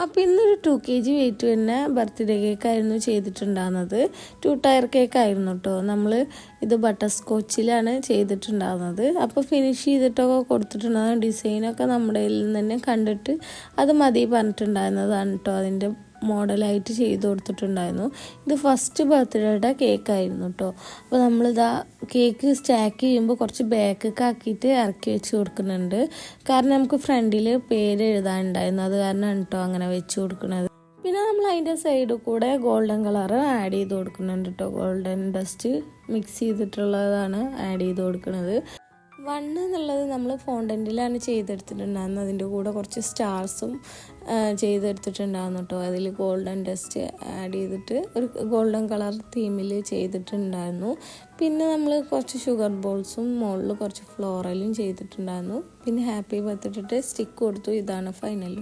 അപ്പോൾ ഇന്നൊരു 2 kg wait തന്നെ ബർത്ത്ഡേ കേക്കായിരുന്നു ചെയ്തിട്ടുണ്ടാകുന്നത്. 2 ടയർ കേക്കായിരുന്നു കേട്ടോ. നമ്മൾ ഇത് ബട്ടർ സ്കോച്ചിലാണ് ചെയ്തിട്ടുണ്ടാകുന്നത്. അപ്പോൾ ഫിനിഷ് ചെയ്തിട്ടൊക്കെ കൊടുത്തിട്ടുണ്ടാകുന്ന ഡിസൈനൊക്കെ നമ്മുടെ കയ്യിൽ നിന്ന് തന്നെ കണ്ടിട്ട് അത് മതി പറഞ്ഞിട്ടുണ്ടായിരുന്നതാണ് കേട്ടോ. അതിൻ്റെ മോഡലായിട്ട് ചെയ്ത് കൊടുത്തിട്ടുണ്ടായിരുന്നു. ഇത് ഫസ്റ്റ് ബർത്ത്ഡേയുടെ കേക്കായിരുന്നു കേട്ടോ. അപ്പോൾ നമ്മളിതാ കേക്ക് സ്റ്റാക്ക് ചെയ്യുമ്പോൾ കുറച്ച് ബാക്കൊക്കെ ആക്കിയിട്ട് ഇറക്കി വെച്ച് കൊടുക്കുന്നുണ്ട്. കാരണം നമുക്ക് ഫ്രണ്ടിൽ പേര് എഴുതാനുണ്ടായിരുന്നു. അത് കാരണമാണ് കേട്ടോ അങ്ങനെ വെച്ച് കൊടുക്കുന്നത്. പിന്നെ നമ്മൾ അതിൻ്റെ സൈഡിൽ കൂടെ ഗോൾഡൻ കളർ ആഡ് ചെയ്ത് കൊടുക്കുന്നുണ്ട് കേട്ടോ. ഗോൾഡൻ ഡസ്റ്റ് മിക്സ് ചെയ്തിട്ടുള്ളതാണ് ആഡ് ചെയ്ത് കൊടുക്കുന്നത്. 1 എന്നുള്ളത് നമ്മൾ ഫോണ്ടൻറ്റിലാണ് ചെയ്തെടുത്തിട്ടുണ്ടായിരുന്നത്. അതിൻ്റെ കൂടെ കുറച്ച് സ്റ്റാർസും ചെയ്തെടുത്തിട്ടുണ്ടായിരുന്നു കേട്ടോ. അതിൽ ഗോൾഡൻ ഡസ്റ്റ് ആഡ് ചെയ്തിട്ട് ഒരു ഗോൾഡൻ കളർ തീമിൽ ചെയ്തിട്ടുണ്ടായിരുന്നു. പിന്നെ നമ്മൾ കുറച്ച് ഷുഗർ ബോൾസും മുകളിൽ കുറച്ച് ഫ്ലോറലും ചെയ്തിട്ടുണ്ടായിരുന്നു. പിന്നെ ഹാപ്പി ബർത്ത്ഡേ സ്റ്റിക്ക് കൊടുത്തു. ഇതാണ് ഫൈനൽ.